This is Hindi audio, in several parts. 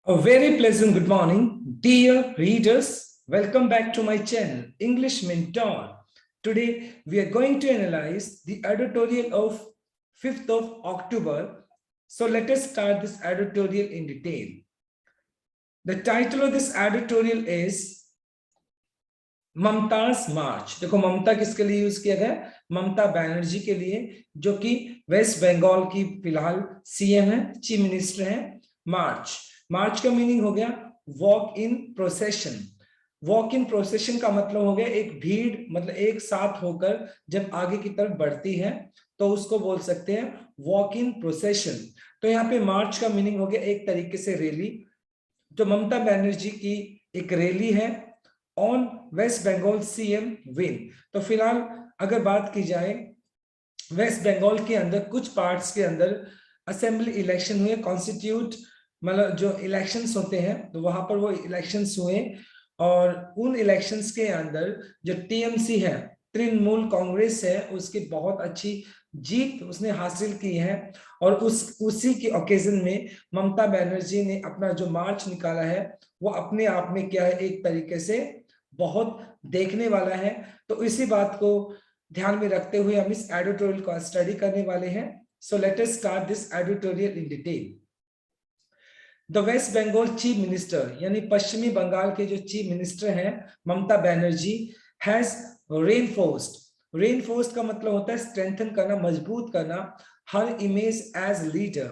A very pleasant good morning, dear readers. Welcome back to my channel, English Mentor. Today, we are going to analyze the editorial of 5th of October. So let us start this editorial in detail. The title of this editorial is Mumtaz मार्च। देखो ममता किसके लिए यूज किया गया? ममता बनर्जी के लिए, जो कि वेस्ट बंगाल की फिलहाल सीएम है, चीफ मिनिस्टर है। मार्च का मीनिंग हो गया walk in procession. Walk in procession का मतलब हो गया एक भीड़, मतलब एक साथ होकर जब आगे की तरफ बढ़ती है तो उसको बोल सकते हैं वॉक इन प्रोसेशन। तो यहाँ पे मार्च का मीनिंग हो गया एक तरीके से रैली। जो ममता बनर्जी की एक रैली है on West Bengal CM win. तो फिलहाल अगर बात की जाए वेस्ट बंगाल के अंदर कुछ पार्ट्स के अंदर असेंबली इलेक्शन हुए, कॉन्स्टिट्यूट मतलब जो इलेक्शंस होते हैं तो वहां पर वो इलेक्शंस हुए और उन इलेक्शंस के अंदर जो टीएमसी है, तृणमूल कांग्रेस है, उसकी बहुत अच्छी जीत उसने हासिल की है। और उसी के ओकेजन में ममता बनर्जी ने अपना जो मार्च निकाला है वो अपने आप में क्या है, एक तरीके से बहुत देखने वाला है। तो इसी बात को ध्यान में रखते हुए हम इस एडिटोरियल को स्टडी करने वाले हैं। So let us start this editorial in detail. The West Bengal chief minister, यानी पश्चिमी बंगाल के जो चीफ मिनिस्टर हैं ममता बनर्जी, हैज रेनफोर्स्ड का मतलब होता है स्ट्रेंथन करना, मजबूत करना, हर इमेज एज लीडर।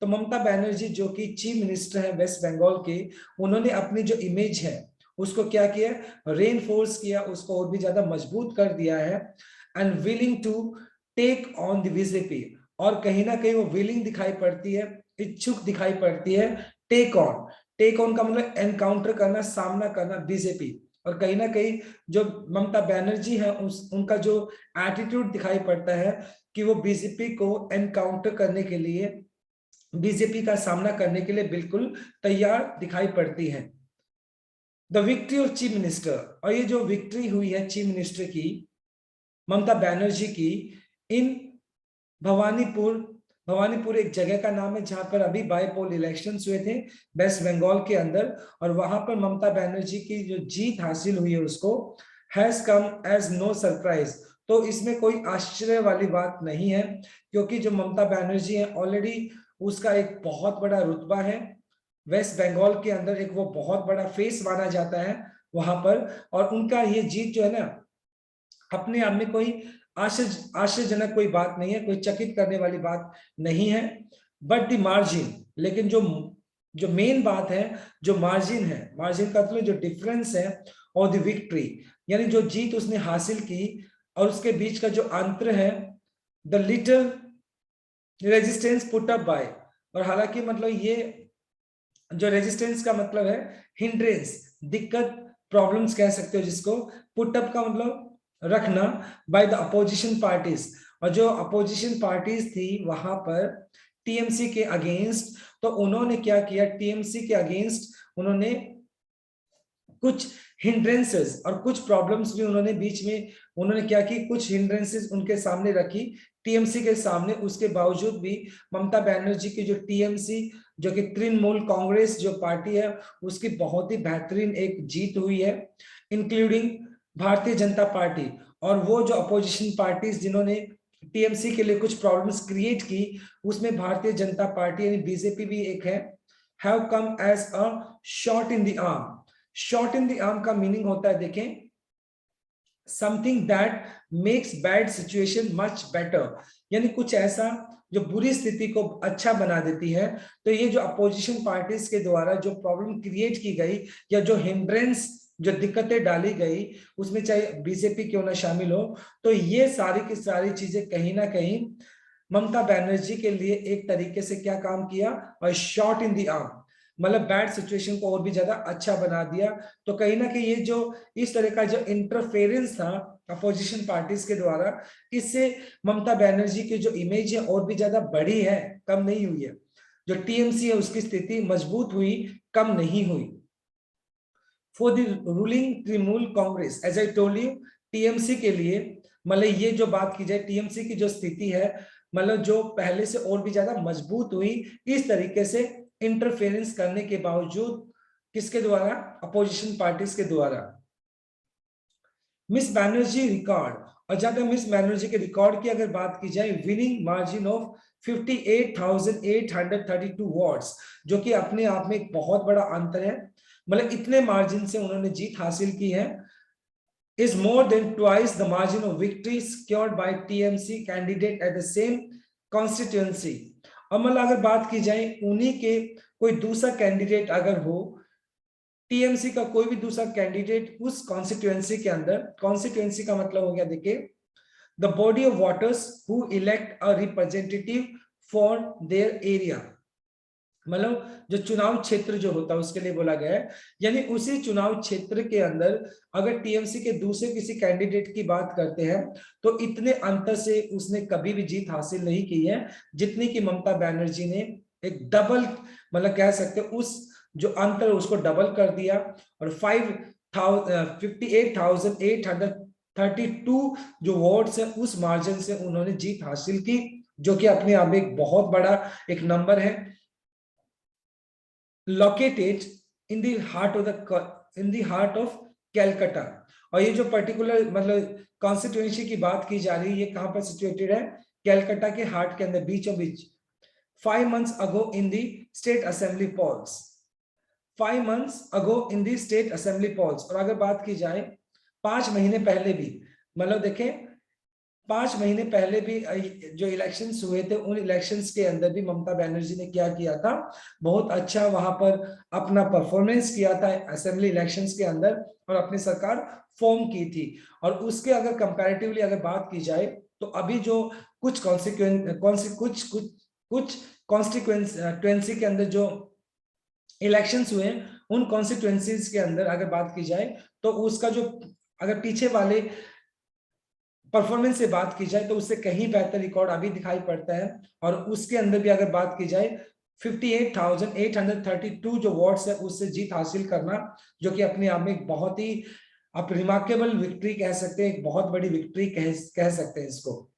तो ममता बनर्जी जो कि चीफ मिनिस्टर है वेस्ट बंगाल के, उन्होंने अपनी जो इमेज है उसको क्या किया, रेनफोर्स किया, उसको और भी ज्यादा मजबूत कर दिया है। And willing to take on the BJP, और कहीं ना कहीं वो विलिंग दिखाई पड़ती है, इच्छुक दिखाई पड़ती है टेक ऑन का मतलब एनकाउंटर करना, सामना करना बीजेपी। और कहीं ना कहीं जो ममता बनर्जी है उनका जो एटीट्यूड दिखाई पड़ता है कि वो बीजेपी को एनकाउंटर करने के लिए, बीजेपी का सामना करने के लिए बिल्कुल तैयार दिखाई पड़ती है। The victory of chief minister, और ये जो विक्ट्री हुई है चीफ मिनिस्टर की, ममता बनर्जी की, इन भवानीपुर एक जगह का नाम है जहां पर अभी बाईपोल इलेक्शंस हुए थे वेस्ट बंगाल के अंदर, और वहां पर ममता बनर्जी की जो जीत हासिल हुई है उसको has come as no surprise. तो इसमें कोई आश्चर्य वाली बात नहीं है, क्योंकि जो ममता बनर्जी है ऑलरेडी उसका एक बहुत बड़ा रुतबा है वेस्ट बंगाल के अंदर, एक वो बहुत बड़ा फेस माना जाता है वहां पर। और उनका ये जीत जो है ना, अपने आप में कोई आश्चर्यजनक कोई बात नहीं है, कोई चकित करने वाली बात नहीं है। बट द मार्जिन, लेकिन जो जो मेन बात है, जो मार्जिन है, मार्जिन का मतलब जो डिफरेंस है, और द विक्ट्री यानी जो जीत उसने हासिल की और उसके बीच का जो अंतर है, the little resistance put up by. और हालांकि मतलब ये जो रेजिस्टेंस का मतलब है हिंड्रेंस, दिक्कत, प्रॉब्लम्स कह सकते हो जिसको। पुट अप का मतलब रखना, बाय द अपोजिशन पार्टीज, और जो अपोजिशन पार्टीज थी वहां पर टीएमसी के अगेंस्ट, तो उन्होंने क्या किया, टीएमसी के अगेंस्ट उन्होंने कुछ हिंड्रेंसेस और कुछ प्रॉब्लम्स भी उन्होंने बीच में उन्होंने क्या की, कुछ हिंड्रेंसेस उनके सामने रखी टीएमसी के सामने। उसके बावजूद भी ममता बनर्जी की जो टीएमसी, जो कि तृणमूल कांग्रेस जो पार्टी है, उसकी बहुत ही बेहतरीन एक जीत हुई है, इंक्लूडिंग भारतीय जनता पार्टी। और वो जो अपोजिशन पार्टीज जिन्होंने टीएमसी के लिए कुछ प्रॉब्लम्स क्रिएट की, उसमें भारतीय जनता पार्टी यानी बीजेपी भी एक है, have come as a shot in the arm. Shot in the arm का मीनिंग होता है, देखें, something that makes bad situation much better, यानी कुछ ऐसा जो बुरी स्थिति को अच्छा बना देती है। तो ये जो अपोजिशन पार्टीज के द्वारा जो प्रॉब्लम क्रिएट की गई या जो हिंड्रेंस, जो दिक्कतें डाली गई, उसमें चाहे बीजेपी क्यों ना शामिल हो, तो ये सारी की सारी चीजें कहीं ना कहीं ममता बनर्जी के लिए एक तरीके से क्या काम किया, और शॉट इन द आर्म, मतलब बैड सिचुएशन को और भी ज्यादा अच्छा बना दिया। तो कहीं ना कहीं ये जो इस तरह का जो इंटरफेरेंस था अपोजिशन पार्टीज के द्वारा, इससे ममता बनर्जी की जो इमेज है और भी ज्यादा बढ़ी है, कम नहीं हुई है। जो टीएमसी है उसकी स्थिति मजबूत हुई, कम नहीं हुई। For the ruling Trinamool Congress, as I told you, TMC के लिए, मतलब ये जो बात की जाए टीएमसी की जो स्थिति है, मतलब जो पहले से और भी ज्यादा मजबूत हुई, इस तरीके से इंटरफेरेंस करने के बावजूद किसके द्वारा? अपोजिशन पार्टीज के द्वारा। मिस बैनर्जी रिकॉर्ड, और जहां तक मिस बैनर्जी के रिकॉर्ड की अगर बात की जाए, विनिंग मार्जिन ऑफ 58,832 वॉट्स, जो कि अपने आप में एक बहुत बड़ा अंतर है, मतलब इतने मार्जिन से उन्होंने जीत हासिल की है, is more than twice the margin of victory secured by TMC candidate at the same constituency। और मतलब अगर बात की जाए उन्हीं के कोई दूसरा कैंडिडेट अगर हो, टीएमसी का कोई भी दूसरा कैंडिडेट उस कॉन्स्टिट्यूएंसी के अंदर, कॉन्स्टिट्यूएंसी का मतलब हो गया देखिए the body of voters who elect a representative for their area, मतलब जो चुनाव क्षेत्र जो होता है उसके लिए बोला गया है, यानी उसी चुनाव क्षेत्र के अंदर अगर टीएमसी के दूसरे किसी कैंडिडेट की बात करते हैं तो इतने अंतर से उसने कभी भी जीत हासिल नहीं की है जितनी की ममता बनर्जी ने एक डबल, मतलब कह सकते हैं उस जो अंतर उसको डबल कर दिया, और 58,832 जो वोट्स है उस मार्जिन से उन्होंने जीत हासिल की, जो कि अपने आप में एक बहुत बड़ा एक नंबर है। Located in the heart of Calcutta, और ये जो पर्टिकुलर मतलब कॉन्स्टिट्यूएंसी की बात की जा रही है ये कहां पर सिचुएटेड है? कैलकाटा के हार्ट के अंदर, बीचों बीच। 5 months ago in the state assembly polls, 5 months ago in the state assembly polls, और अगर बात की जाए 5 महीने पहले भी, मतलब देखें 5 महीने पहले भी जो इलेक्शंस हुए थे उन इलेक्शंस के अंदर भी ममता बनर्जी ने क्या किया था? बहुत अच्छा वहां पर अपना परफॉर्मेंस किया था असेंबली इलेक्शंस के अंदर और अपनी सरकार फॉर्म की थी। और उसके अगर कंपैरेटिवली अगर बात की जाए तो अभी जो कुछ कॉन्स्टिट्यूएंसी के अंदर जो इलेक्शंस हुए उन कॉन्स्टिट्यूएंसीज के अंदर अगर बात की जाए तो उसका जो अगर पीछे वाले परफॉर्मेंस से बात की जाए तो उससे कहीं बेहतर रिकॉर्ड अभी दिखाई पड़ता है। और उसके अंदर भी अगर बात की जाए 58,832 जो वोट्स है उससे जीत हासिल करना, जो कि अपने आप में एक बहुत ही आप रिमार्केबल विक्ट्री कह सकते हैं, एक बहुत बड़ी विक्ट्री कह सकते हैं इसको।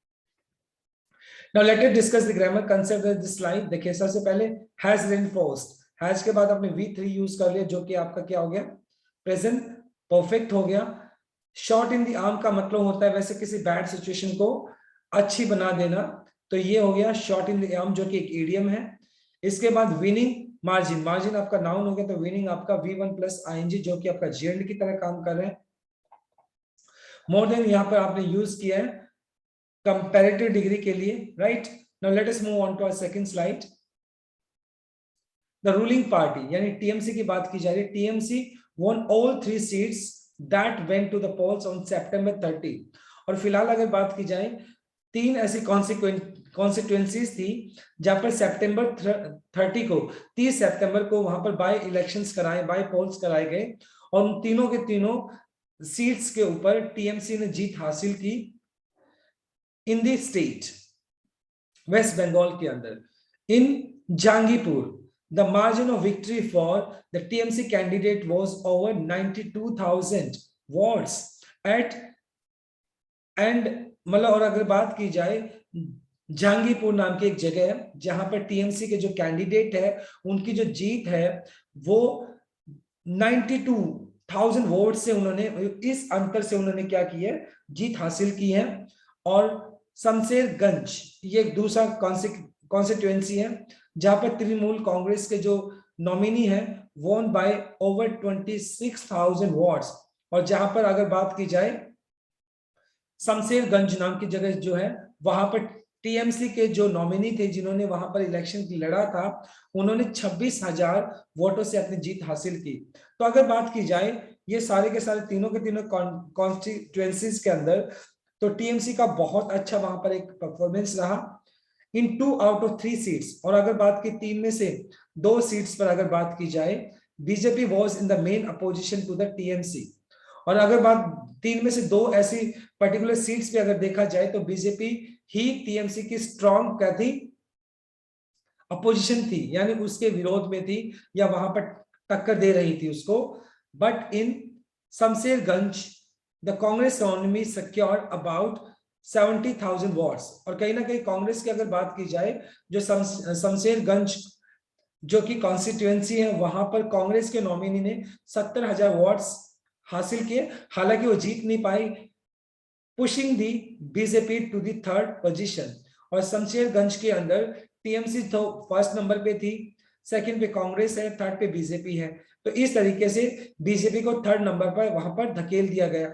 Now let us discuss the grammar concept of this slide। देखिए सबसे पहले has reinforced, has के बाद आपने V3 यूज कर लिया जो कि आपका क्या हो गया? प्रेजेंट परफेक्ट हो गया। शॉट इन द आर्म का मतलब होता है वैसे किसी बैड सिचुएशन को अच्छी बना देना, तो ये हो गया शॉट इन द आर्म जो कि एक इडियम है। इसके बाद विनिंग मार्जिन, मार्जिन आपका नाउन हो गया तो विनिंग आपका V1 प्लस ING जो कि आपका जेंड की तरह काम कर रहे हैं। मोर देन यहाँ पर आपने यूज किया है कंपैरेटिव डिग्री के लिए, right. Now let us move on to our second slide. The ruling party यानी टीएमसी की बात की जा रही है। TMC won all 3 seats that went to the polls on September 30। और फिलहाल अगर बात की जाए 3 ऐसी कॉन्स्टिट्यूएंसीज थी जहां पर सितंबर 30 को 30 सितंबर को वहां पर बाय इलेक्शंस कराए, बाय पोल्स कराए गए और उन तीनों के तीनों सीट्स के ऊपर टीएमसी ने जीत हासिल की in the state West Bengal के अंदर। इन Jahangirpur the margin of victory for the TMC candidate was over 92,000 votes at and मतलब और अगर बात की जाए जहांगीरपुर नाम की एक जगह है जहां पर टीएमसी के जो कैंडिडेट है उनकी जो जीत है वो 92,000 वोट से उन्होंने इस अंतर से उन्होंने क्या की है? जीत हासिल की है। और शमशेरगंज ये एक दूसरा कॉन्स्टिट्यूएंसी है जहां पर तृणमूल कांग्रेस के जो नॉमिनी है वोन बाय ओवर 26,000 वोट्स। और जहां पर अगर बात की जाए शमशेरगंज नाम की जगह जो है वहां पर टीएमसी के जो नॉमिनी थे जिन्होंने वहां पर इलेक्शन लड़ा था उन्होंने 26,000 वोटों से अपनी जीत हासिल की। तो अगर बात की जाए ये सारे के सारे तीनों के तीनों कॉन्स्टिट्यूएंसीज के अंदर तो टीएमसी का बहुत अच्छा वहां पर एक परफॉर्मेंस रहा इन 2 out of 3 सीट्स। और अगर बात की 3 में से 2 सीट्स पर अगर बात की जाए BJP was in the main opposition to the TMC. और अगर बात 3 में से 2 ऐसी पर्टिकुलर सीट्स पे अगर देखा जाए तो बीजेपी ही टीएमसी की स्ट्रॉन्ग क्या थी? अपोजिशन थी, यानी उसके विरोध में थी या वहां पर टक्कर दे रही थी उसको। But in Shamsherganj the Congress economy secure about 70,000 votes. और कहीं ना कहीं कांग्रेस की अगर बात की जाए जो शमशेरगंज जो कि कॉन्स्टिट्यूएंसी है, वहां पर कांग्रेस के नॉमिनी ने 70,000 वोट्स हासिल किए, हालांकि वो जीत नहीं पाई, pushing the BJP to the third position. और शमशेरगंज के अंदर टीएमसी तो फर्स्ट नंबर पे थी, सेकंड पे कांग्रेस है, थर्ड पे बीजेपी है। तो इस तरीके से बीजेपी को थर्ड नंबर पर वहां पर धकेल दिया गया।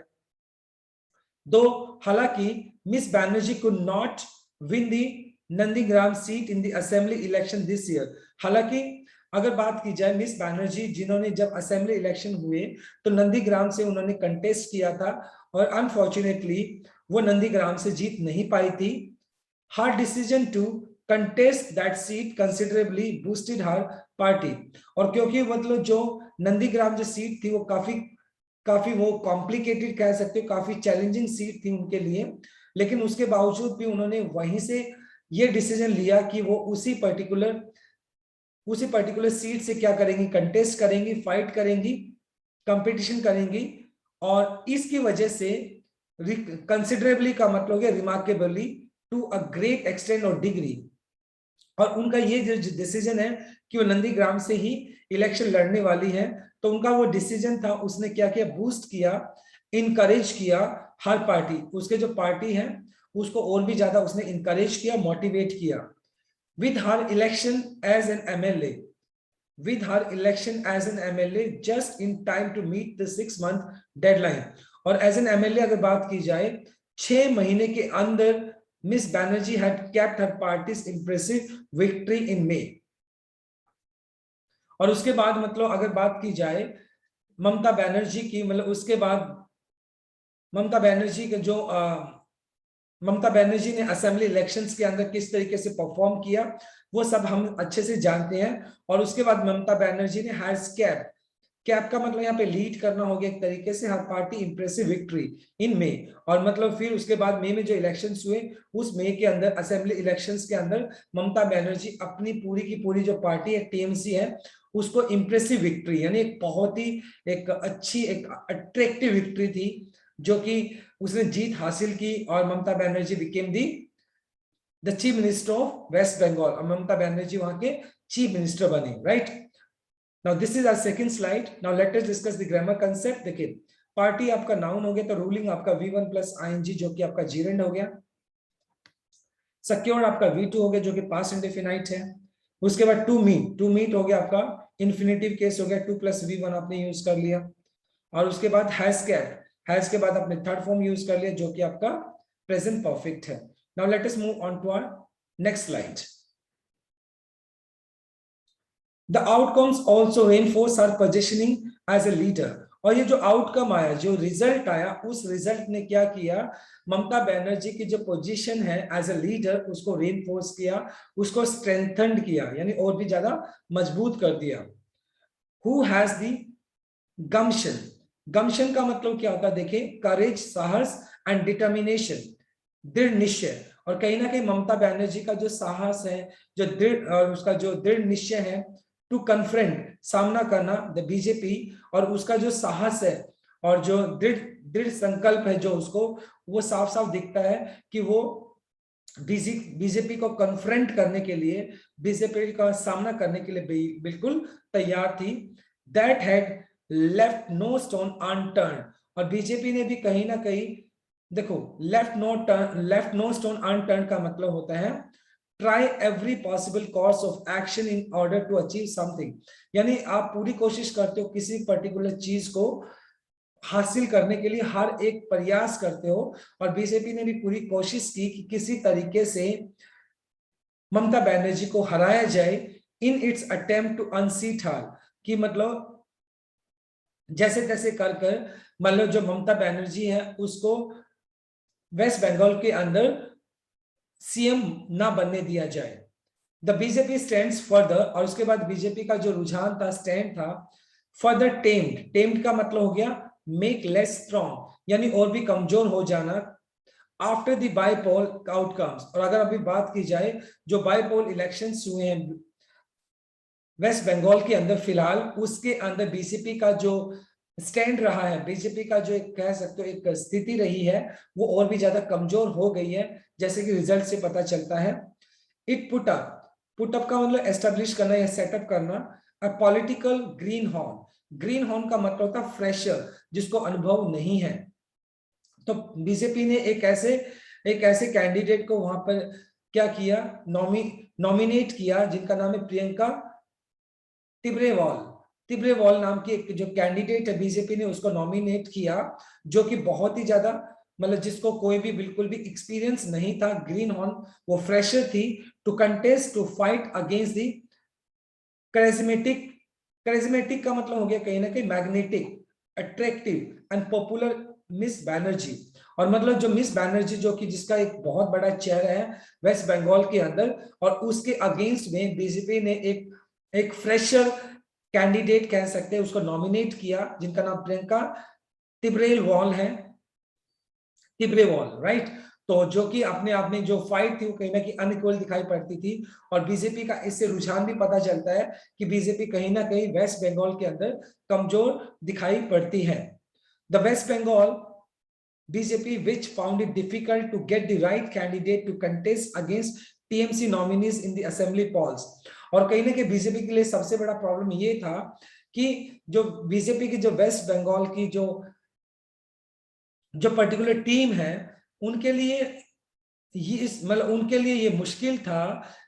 दो हालांकि miss Banerjee could not win the Nandigram seat in the assembly election this year. हालांकि अगर बात की जाए मिस बैनर्जी, जिन्होंने जब असेंबली इलेक्शन हुए तो नंदीग्राम से उन्होंने कंटेस्ट किया था और अनफॉर्चुनेटली वो नंदीग्राम से जीत नहीं पाई थी। Her decision to contest that seat considerably boosted her party. और क्योंकि मतलब जो नंदीग्राम जो सीट थी वो काफी काफी वो कॉम्प्लिकेटेड कह सकते हो, काफी चैलेंजिंग सीट थी उनके लिए, लेकिन उसके बावजूद भी उन्होंने वहीं से ये डिसीजन लिया कि वो उसी पर्टिकुलर सीट से क्या करेंगी, कंटेस्ट करेंगी, फाइट करेंगी, कंपटीशन करेंगी। और इसकी वजह से कंसिडरेबली का मतलब हो गया remarkably, to a great extent और डिग्री। और उनका ये जो डिसीजन है कि वो नंदीग्राम से ही इलेक्शन लड़ने वाली है, तो उनका वो डिसीजन था, उसने क्या किया, बूस्ट किया, इनकरेज किया हर पार्टी, उसके जो पार्टी है उसको और भी ज्यादा उसने इनकरेज किया, मोटिवेट किया। With her election as an MLA with her election as an MLA just in time to meet the 6-month deadline। और एज एन एमएलए अगर बात की जाए 6 महीने के अंदर miss Banerjee had kept her party's impressive victory in May। और उसके बाद मतलब अगर बात की जाए ममता बनर्जी की, मतलब उसके बाद ममता बनर्जी के जो ममता बनर्जी ने असेंबली इलेक्शंस के अंदर किस तरीके से परफॉर्म किया वो सब हम अच्छे से जानते हैं। और उसके बाद ममता बनर्जी ने हैज कैप का मतलब यहाँ पे लीड करना हो गया एक तरीके से, हर पार्टी इंप्रेसिव विक्ट्री इन मे। और मतलब फिर उसके बाद मई में जो इलेक्शंस हुए उस मई के अंदर असेंबली इलेक्शंस के अंदर ममता बनर्जी अपनी पूरी की पूरी जो पार्टी है टीएमसी है उसको इंप्रेसिव विक्ट्री, यानी एक बहुत ही एक अच्छी एक अट्रैक्टिव विक्ट्री थी जो कि उसने जीत हासिल की। और Mamata Banerjee became the chief minister of West Bengal, और ममता बनर्जी वहां के चीफ मिनिस्टर बने, right. Now this is our second slide. Now let us discuss the grammar concept. देखिए पार्टी आपका नाउन हो गया तो रूलिंग आपका V1 प्लस ing जो कि आपका जीरेंड हो गया। सिक्योर आपका V2 हो गया जो कि पास्ट इंडेफिनाइट है। उसके बाद टू मीट हो गया आपका इन्फिनेटिव केस हो गया, 2 प्लस V1 आपने यूज कर लिया। और उसके बाद हैज के बाद आपने थर्ड फॉर्म यूज कर लिया जो कि आपका प्रेजेंट परफेक्ट है। Now let us move on to our next slide. The outcomes also reinforce our positioning as a leader. और ये जो आउटकम आया, जो रिजल्ट आया, उस रिजल्ट ने क्या किया, ममता बनर्जी की जो पोजीशन है एज अ लीडर उसको रेनफोर्स किया, उसको स्ट्रेंथन्ड किया, यानी और भी ज्यादा मजबूत कर दिया। हु हैज द गम्शन, गम्शन का मतलब क्या होता है, देखिए करेज, साहस एंड डिटर्मिनेशन, दृढ़ निश्चय। और कहीं ना कहीं ममता बनर्जी का जो साहस है, जो दृढ़ और उसका जो दृढ़ निश्चय है टू कन्फ्रंट, सामना करना द बीजेपी, और उसका जो साहस है और जो दृढ़ दृढ़ संकल्प है जो उसको, वो साफ साफ दिखता है कि वो बीजेपी को कन्फ्रंट करने के लिए, बीजेपी का सामना करने के लिए बिल्कुल तैयार थी। That had left no stone unturned. और बीजेपी ने भी कहीं ना कहीं, देखो लेफ्ट नो स्टोन अनटर्न का मतलब होता है try every possible course of action in order to achieve something, यानी आप पूरी कोशिश करते हो किसी पर्टिकुलर चीज को हासिल करने के लिए, हर एक प्रयास करते हो। और बीजेपी ने भी पूरी कोशिश की कि किसी तरीके से ममता बनर्जी को हराया जाए इन इट्स अटेम्प्ट टू अनसीट हर, कि मतलब जैसे तैसे कर कर मतलब जो ममता बनर्जी है उसको वेस्ट बंगाल के अंदर सीएम ना बनने दिया जाए। द बीजेपी स्टैंड्स फर्दर, और उसके बाद बीजेपी का जो रुझान था, स्टैंड था, फर्दर टेम्ड का मतलब हो गया मेक लेस स्ट्रॉन्ग, यानी और भी कमजोर हो जाना। आफ्टर द बाईपोल आउटकम्स, और अगर अभी बात की जाए जो बाईपोल इलेक्शंस हुए हैं वेस्ट बंगाल के अंदर फिलहाल, उसके अंदर बीजेपी का जो स्टैंड रहा है, बीजेपी का जो एक कह सकते हो एक स्थिति रही है, वो और भी ज्यादा कमजोर हो गई है, जैसे कि रिजल्ट से पता चलता है। इट पुट अप पुटअप का मतलब एस्टेब्लिश करना या सेटअप करना। A political green horn, green horn का मतलब होता है फ्रेशर, जिसको अनुभव नहीं है। तो बीजेपी ने एक ऐसे कैंडिडेट को वहां पर क्या किया, नॉमिनेट किया, जिनका नाम है प्रियंका तिब्रेवाल। तिब्रेवाल नाम की एक जो कैंडिडेट है, बीजेपी ने उसको नॉमिनेट किया, जो कि बहुत ही ज्यादा मतलब जिसको कोई भी बिल्कुल भी एक्सपीरियंस नहीं था, ग्रीन हॉर्न, वो फ्रेशर थी, to contest to fight against the charismatic. Charismatic का मतलब हो गया कहीं ना कहीं magnetic, attractive and popular miss Banerjee. और मतलब जो मिस बैनर्जी, जो कि जिसका एक बहुत बड़ा चेहरा है वेस्ट बंगाल के अंदर, और उसके अगेंस्ट में बीजेपी ने एक फ्रेशर कैंडिडेट कह सकते हैं उसको नॉमिनेट किया, जिनका नाम प्रियंका तिब्रेवाल है, तिब्रेवाल, राइट। तो जो कि अपने आप में जो फाइट थी वो कहीं ना कहीं अनइक्वल दिखाई पड़ती थी। और बीजेपी का इससे रुझान भी पता चलता है कि बीजेपी कहीं ना कहीं वेस्ट बंगाल के अंदर कमजोर दिखाई पड़ती है। The West Bengal BJP, which found it difficult to get the right candidate to contest against TMC nominees in the assembly polls। और कहीं ना कहीं बीजेपी के लिए सबसे बड़ा प्रॉब्लम ये था कि जो बीजेपी की जो वेस्ट बंगाल की जो पर्टिकुलर टीम है, उनके लिए ये मतलब उनके लिए ये मुश्किल था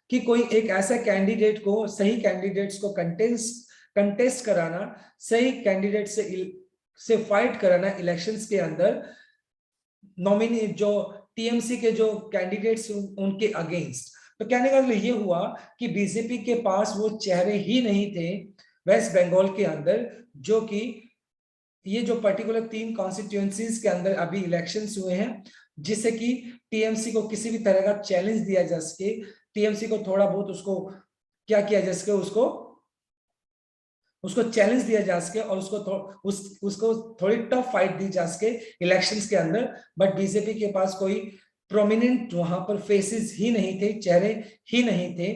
कि कोई एक ऐसा कैंडिडेट को, सही कैंडिडेट्स को कंटेस्ट कराना, सही कैंडिडेट से फाइट कराना इलेक्शंस के अंदर, नॉमिनी जो टीएमसी के जो कैंडिडेट्स उनके अगेंस्ट। तो कहने का मतलब ये हुआ कि बीजेपी के पास वो चेहरे ही नहीं थे वेस्ट बंगाल के अंदर, जो कि ये जो पर्टिकुलर 3 कॉन्स्टिट्यूएंसीज के अंदर अभी इलेक्शंस हुए हैं, जिससे कि टीएमसी को किसी भी तरह का चैलेंज दिया जा सके, टीएमसी को थोड़ा बहुत उसको क्या किया जा सके, उसको चैलेंज दिया जा सके, और उसको थोड़ी टफ फाइट दी जा सके इलेक्शंस के अंदर। बट बीजेपी के पास कोई प्रोमिनेंट वहां पर फेसेस ही नहीं थे, चेहरे ही नहीं थे।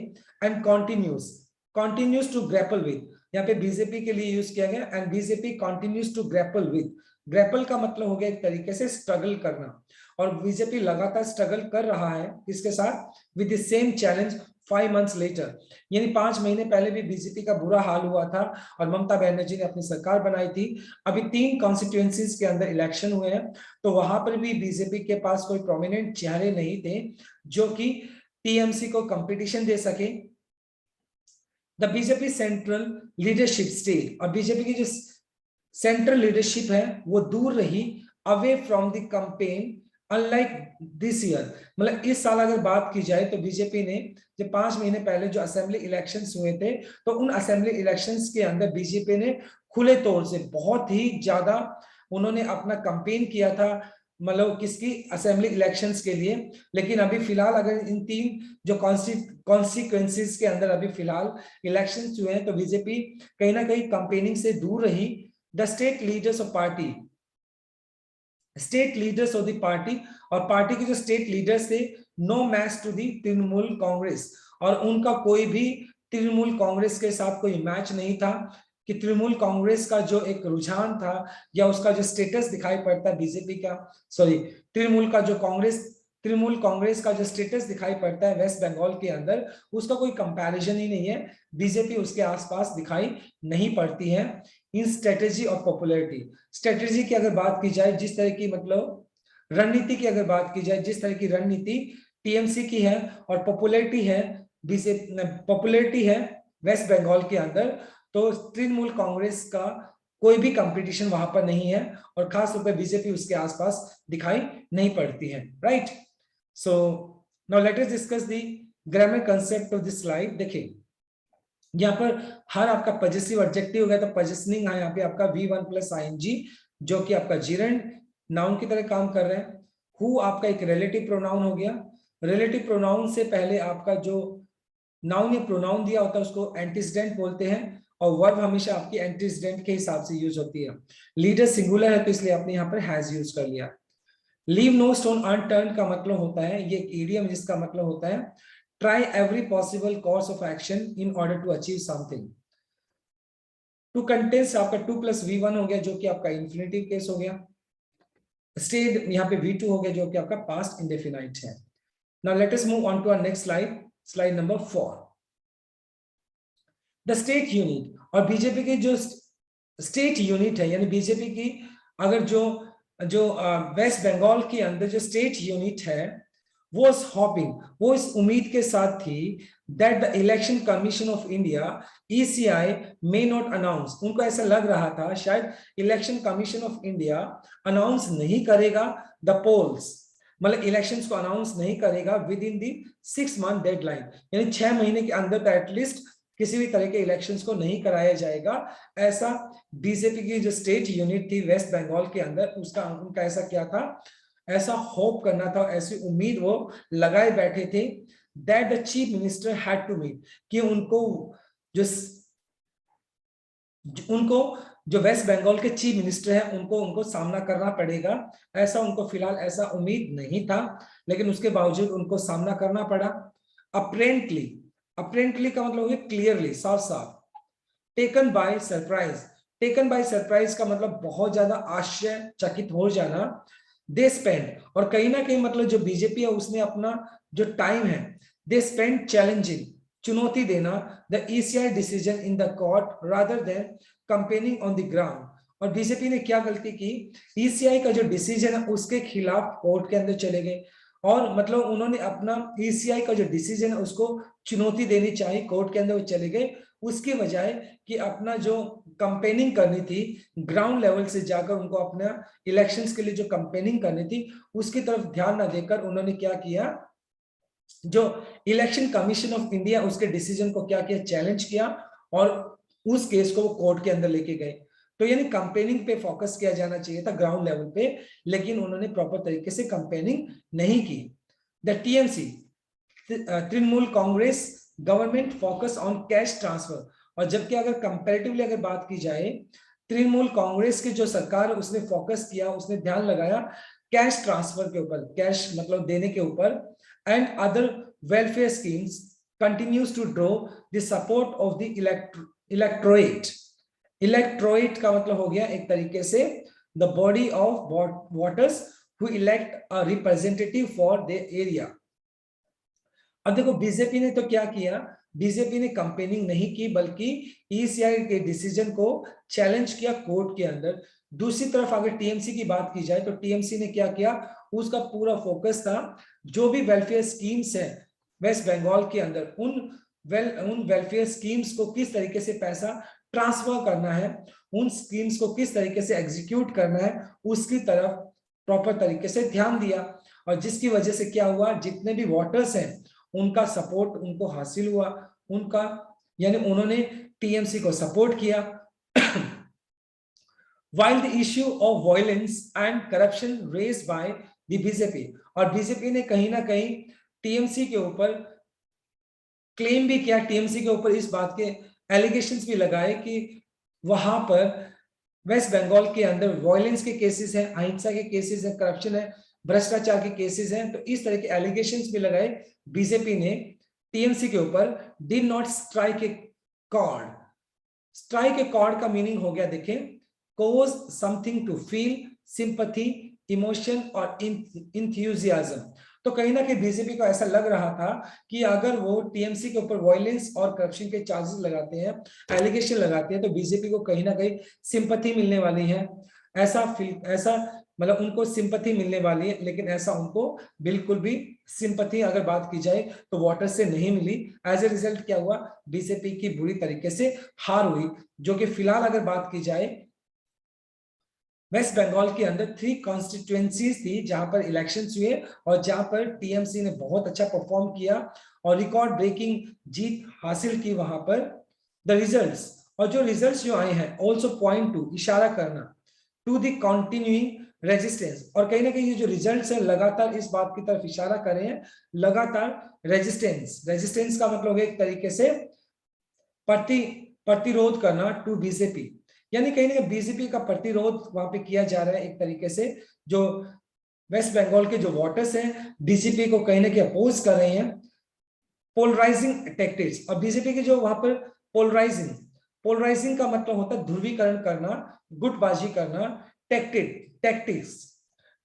And continues to grapple with, यहाँ पे बीजेपी के लिए यूज किया गया, and BJP continues to grapple with. Grapple का मतलब हो गया एक तरीके से स्ट्रगल करना, और बीजेपी लगातार स्ट्रगल कर रहा है किसके साथ, with the same challenge 5 months later. यानी 5 महीने पहले भी बीजेपी का बुरा हाल हुआ था और ममता बनर्जी ने अपनी सरकार बनाई थी। अभी 3 कॉन्स्टिट्यूएंसीज के अंदर इलेक्शन हुए हैं, तो वहां पर भी बीजेपी के पास कोई प्रोमिनेंट चेहरे नहीं थे जो कि टीएमसी को कंपटीशन दे सके। The BJP central leadership state, और बीजेपी की जो सेंट्रल लीडरशिप है वो दूर रही, away from the campaign, unlike this year. मतलब इस साल अगर बात की जाए तो बीजेपी ने जब 5 महीने पहले जो असेंबली इलेक्शंस हुए थे, तो उन असेंबली इलेक्शंस के अंदर बीजेपी ने खुले तौर से बहुत ही ज्यादा उन्होंने अपना कैंपेन किया था, मतलब किसकी, असेंबली इलेक्शंस के लिए। लेकिन अभी फिलहाल अगर इन 3 जो कॉन्सिक्वेंसेस के अंदर अभी फिलहाल इलेक्शंस हुए हैं, तो बीजेपी कहीं ना कहीं कैंपेनिंग से दूर रही। The state leaders of party, state leaders of the party, और पार्टी के जो स्टेट लीडर्स थे, no match to the Trinamool Congress, और उनका कोई भी तृणमूल कांग्रेस के साथ कोई मैच नहीं था। कि तृणमूल कांग्रेस का जो एक रुझान था या उसका जो स्टेटस दिखाई पड़ता है बीजेपी का, सॉरी तृणमूल कांग्रेस का जो स्टेटस दिखाई पड़ता है वेस्ट बंगाल के अंदर, उसका कोई कंपैरिजन ही नहीं है। बीजेपी उसके आसपास दिखाई नहीं पड़ती है इन स्ट्रेटेजी और पॉपुलैरिटी। स्ट्रेटेजी की अगर बात की जाए, जिस तरह की मतलब रणनीति की अगर बात की जाए, जिस तरह की रणनीति टीएमसी की है, और पॉपुलैरिटी है वेस्ट बंगाल के अंदर, तो तृणमूल कांग्रेस का कोई भी कंपटीशन वहां पर नहीं है, और खास तौर पर बीजेपी उसके आसपास दिखाई नहीं पड़ती है, right. So now let us discuss the grammar concept of this slide. देखिए यहाँ पर हर आपका पजेसिव एडजेक्टिव हो गया, तो पजेशनिंग है यहाँ पे आपका V1 प्लस आईएनजी, जो कि आपका जिरेंड नाउन की तरह काम कर रहे हैं। हु आपका एक रिलेटिव प्रोनाउन हो गया। रिलेटिव प्रोनाउन से पहले आपका जो नाउन या प्रोनाउन दिया होता है उसको एंटीसीडेंट बोलते हैं, और वर्ब हमेशा आपकी एंटीसीडेंट के हिसाब से यूज होती है। लीडर सिंगुलर है तो इसलिए आपने यहाँ पर हैज यूज कर लिया। लीव नो स्टोन अनटर्न का मतलब होता है, ये एक इडियम जिसका मतलब होता है try every possible course of action in order to achieve something. To contest आपका 2 + V1 हो गया, जो कि आपका इन्फिनेटिव केस हो गया। स्टेड यहाँ पे V2 हो गया, जो कि आपका पास्ट इंडेफिनाइट है। Now let us move on to our next slide, slide number 4। The state unit, और बीजेपी की जो स्टेट यूनिट है, यानी बीजेपी की अगर जो जो वेस्ट बंगाल के अंदर जो स्टेट यूनिट है वो हॉपिंग, वो इस उम्मीद के साथ थी that the election commission of India ECI may not announce, उनको ऐसा लग रहा था शायद election commission of India announce नहीं करेगा द पोल्स, मतलब इलेक्शंस को अनाउंस नहीं करेगा with in the 6 month deadline, यानी 6 महीने के अंदर एटलीस्ट किसी भी तरह के इलेक्शंस को नहीं कराया जाएगा, ऐसा बीजेपी की जो स्टेट यूनिट थी वेस्ट बंगाल के अंदर उसका उनका ऐसा क्या था, ऐसा होप करना था, ऐसी उम्मीद वो लगाए बैठे थे that the chief minister had to meet, कि उनको जो वेस्ट बंगाल के चीफ मिनिस्टर है उनको सामना करना पड़ेगा, ऐसा उनको फिलहाल ऐसा उम्मीद नहीं था, लेकिन उसके बावजूद उनको सामना करना पड़ा। अप्रेंटली, अप्रेंटली का मतलब हो गया क्लियरली, साफ साफ। Taken by surprise, taken by surprise का मतलब बहुत ज्यादा आश्चर्यचकित हो जाना। दे स्पेंड, और कहीं ना कहीं मतलब जो बीजेपी है उसने अपना जो टाइम है, दे स्पेंड चैलेंजिंग, चुनौती देना the ECI decision in the court rather than campaigning on the ground, और बीजेपी ने क्या गलती की, ईसीआई का जो डिसीजन है उसके खिलाफ कोर्ट के अंदर चले गए, और मतलब उन्होंने अपना ईसीआई का जो डिसीजन है उसको चुनौती देनी चाहिए, कोर्ट के अंदर वो चले गए, उसकी बजाय कि अपना जो कंपेनिंग करनी थी ग्राउंड लेवल से जाकर उनको अपना इलेक्शंस के लिए जो कंपेनिंग करनी थी उसकी तरफ ध्यान न देकर उन्होंने क्या किया, जो इलेक्शन कमीशन ऑफ इंडिया उसके डिसीजन को क्या किया, चैलेंज किया, और उस केस को वो कोर्ट के अंदर लेके गए। तो यानी कंपेनिंग पे फोकस किया जाना चाहिए था ग्राउंड लेवल पे, लेकिन उन्होंने प्रॉपर तरीके से कंपेनिंग नहीं की। The TMC, Trinamool Congress government focus on cash transfer, और जबकि अगर कंपैरेटिवली अगर बात की जाए तृणमूल कांग्रेस की जो सरकार उसने फोकस किया, उसने ध्यान लगाया कैश ट्रांसफर के ऊपर, कैश मतलब देने के ऊपर, and other welfare schemes continues to draw the support of the electorate. Electorate का मतलब हो गया एक तरीके से the body of voters who elect a representative for the area. अब देखो बीजेपी ने तो क्या किया, बीजेपी ने कंपेनिंग नहीं की बल्कि ईसीआई के डिसीजन को चैलेंज किया कोर्ट के अंदर। दूसरी तरफ अगर टीएमसी की बात की जाए तो टीएमसी ने क्या किया, उसका पूरा फोकस था जो भी वेलफेयर स्कीम्स है वेस्ट बंगाल के अंदर उन वेलफेयर स्कीम्स को किस तरीके से पैसा ट्रांसफर करना है, उन स्कीम्स को किस तरीके से एग्जीक्यूट करना है उसकी तरफ प्रॉपर तरीके से ध्यान दिया, और जिसकी वजह से क्या हुआ, जितने भी वोटर्स हैं उनका सपोर्ट उनको हासिल हुआ, उनका यानी उन्होंने टीएमसी को सपोर्ट किया। while the issue of violence and corruption raised by the BJP, और बीजेपी ने कहीं ना कहीं टीएमसी के ऊपर क्लेम भी किया, टीएमसी के ऊपर इस बात के एलिगेशंस भी लगाए कि वहां पर वेस्ट बंगाल के अंदर वायलेंस के केसेस हैं, अहिंसा के केसेस हैं, करप्शन है, भ्रष्टाचार के केसेस हैं, तो इस तरह के एलिगेशंस भी लगाए बीजेपी ने टीएमसी के ऊपर। Did not strike a chord, strike a chord का मीनिंग हो गया देखें, cause something to feel sympathy, emotion और इंथ्यूजियाज्म। तो कहीं ना कहीं बीजेपी को ऐसा लग रहा था कि अगर वो टीएमसी के ऊपर वायलेंस और करप्शन के चार्जेस लगाते हैं, एलिगेशन लगाते हैं, तो बीजेपी को कहीं ना कहीं सिंपैथी मिलने वाली है, ऐसा मतलब उनको सिंपैथी मिलने वाली है, लेकिन ऐसा उनको बिल्कुल भी सिंपैथी अगर बात की जाए तो वोटर से नहीं मिली। एज ए रिजल्ट क्या हुआ, बीजेपी की बुरी तरीके से हार हुई, जो कि फिलहाल अगर बात की जाए वेस्ट बंगाल के अंदर 3 कॉन्स्टिट्यूएंसीज थी जहां पर इलेक्शंस हुए और जहां पर टीएमसी ने बहुत अच्छा परफॉर्म किया और रिकॉर्ड ब्रेकिंग जीत हासिल की वहां पर। द रिजल्ट्स, और जो रिजल्ट्स जो आए हैं ऑल्सो पॉइंट टू, इशारा करना टू द कंटिन्यूइंग रेजिस्टेंस, और कहीं ना कहीं ये जो रिजल्ट्स है लगातार इस बात की तरफ इशारा कर रहे हैं, लगातार रेजिस्टेंस, रेजिस्टेंस का मतलब है एक तरीके से प्रतिरोध करना टू बीजेपी, यानी कहीं ना बीजेपी का प्रतिरोध वहां पे किया जा रहा है एक तरीके से। जो वेस्ट बंगाल के जो वोटर्स हैं बीजेपी को कहीं ना कहीं अपोज कर रहे हैं। पोलराइजिंग टैक्टिक्स, और बीजेपी के जो वहां पर पोलराइजिंग, पोलराइजिंग का मतलब होता है ध्रुवीकरण करना, गुटबाजी करना। टैक्टिक्स,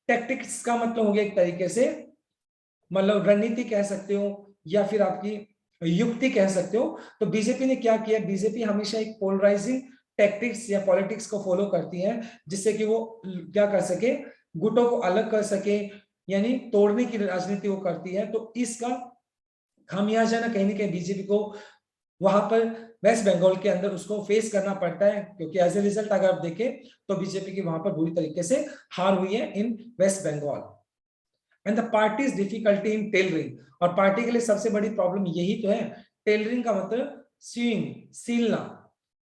टैक्टिक्स का मतलब हो गया एक तरीके से मतलब रणनीति कह सकते हो, या फिर आपकी युक्ति कह सकते हो। तो बीजेपी ने क्या किया, बीजेपी हमेशा एक पोलराइजिंग टैक्टिक्स या पॉलिटिक्स को फॉलो करती है, जिससे कि वो क्या कर सके, गुटों को अलग कर सके, यानी तोड़ने की राजनीति वो करती है। तो इसका खामियाजा ना कहीं बीजेपी को वहां पर वेस्ट बंगाल के अंदर उसको फेस करना पड़ता है, क्योंकि एज ए रिजल्ट अगर आप देखें तो बीजेपी की वहां पर बुरी तरीके से हार हुई है in West Bengal. And the party's difficulty in tailoring, और पार्टी के लिए सबसे बड़ी प्रॉब्लम यही तो है। टेलरिंग का मतलब सीइंग, सीलना,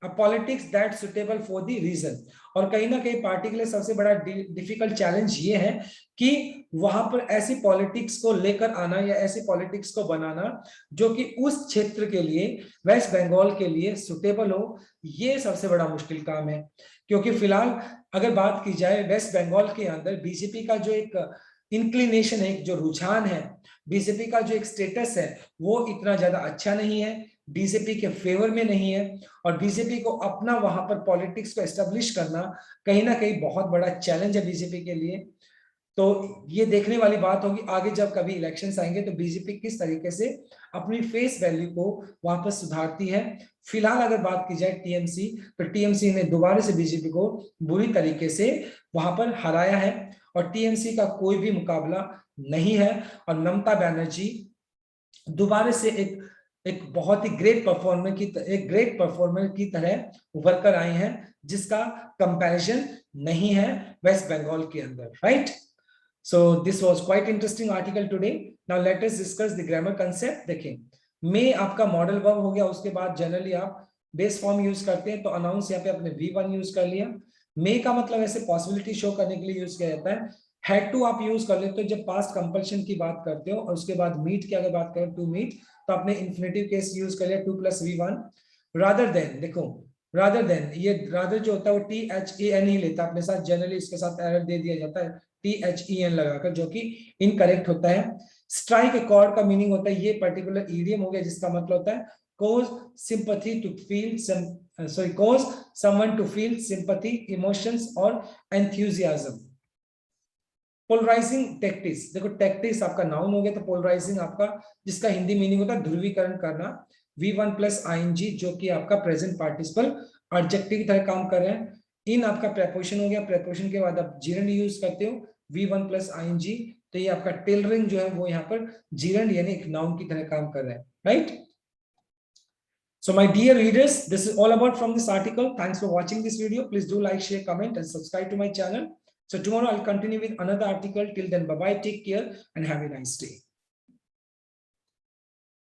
a politics that suitable for the region. और कहीं ना कहीं पार्टी के लिए सबसे बड़ा डिफिकल्ट चैलेंज ये है कि वहां पर ऐसी पॉलिटिक्स को लेकर आना या ऐसी पॉलिटिक्स को बनाना जो कि उस क्षेत्र के लिए, वेस्ट बंगाल के लिए सुटेबल हो, ये सबसे बड़ा मुश्किल काम है। क्योंकि फिलहाल अगर बात की जाए वेस्ट बंगाल के अंदर बीजेपी का जो एक इंक्लिनेशन है, जो रुझान है, बीजेपी का जो एक स्टेटस है, वो इतना ज्यादा अच्छा नहीं है, बीजेपी के फेवर में नहीं है। और बीजेपी को अपना वहां पर पॉलिटिक्स को एस्टेब्लिश करना कहीं ना कहीं बहुत बड़ा चैलेंज है बीजेपी के लिए। तो ये देखने वाली बात होगी आगे जब कभी इलेक्शंस आएंगे तो बीजेपी किस तरीके से अपनी फेस वैल्यू को वापस सुधारती है। फिलहाल अगर बात की जाए टीएमसी, तो टीएमसी ने दोबारा से बीजेपी को बुरी तरीके से वहां पर हराया है, और टीएमसी का कोई भी मुकाबला नहीं है। और ममता बनर्जी दोबारा से एक बहुत ही ग्रेट परफॉर्मर की तरह उभर कर आए हैं, जिसका कंपैरिजन नहीं है वेस्ट बंगाल के अंदर, right. So this was quite interesting article today. Now let us discuss the grammar concept. देखें, may आपका मॉडल वर्ब हो गया, उसके बाद जनरली आप बेस फॉर्म यूज करते हैं, तो अनाउंस यहाँ पे आपने V1 यूज कर लिया। मे का मतलब ऐसे पॉसिबिलिटी शो करने के लिए यूज किया जाता है। हैड टू आप यूज कर लेते हो जब पास्ट कंपल्शन की बात करते हो, और उसके बाद मीट की अगर बात करें, टू मीट, तो आपने इन्फिनेटिव केस यूज कर लिया 2 + V1। रादर देन, देखो रादर देन, ये रादर जो होता है वो THEN ही लेता है अपने साथ, जनरली इसके साथ एरर दे दिया जाता है THEN लगाकर, जो कि इनकरेक्ट होता है। स्ट्राइक ए कॉर्ड का मीनिंग होता है, ये पर्टिकुलर ईडियम हो गया जिसका मतलब होता है cause sympathy to feel cause someone to feel sympathy, emotions और enthusiasm। पोलराइजिंग टैक्टिक्स, देखो टैक्टिक्स आपका नाउन हो गया, तो पोलराइजिंग आपका जिसका हिंदी मीनिंग होता है ध्रुवीकरण करना। V1 + ING जो कि आपका प्रेजेंट पार्टिसिपल एडजेक्टिव की तरह काम कर रहे हैं। इन आपका प्रेपोजिशन हो गया, प्रेपोजिशन के बाद आप जीरंड यूज करते हो V1 + ING, तो ये आपका टेलरिंग जो है वो यहाँ पर जीरंड यानी एक नाउन की तरह काम कर रहा है, right. So my dear readers, this is all about from this article. Thanks for watching this video. Please do like, share, comment and subscribe to my channel. So tomorrow I'll continue with another article. Till then, bye bye, take care and have a nice day.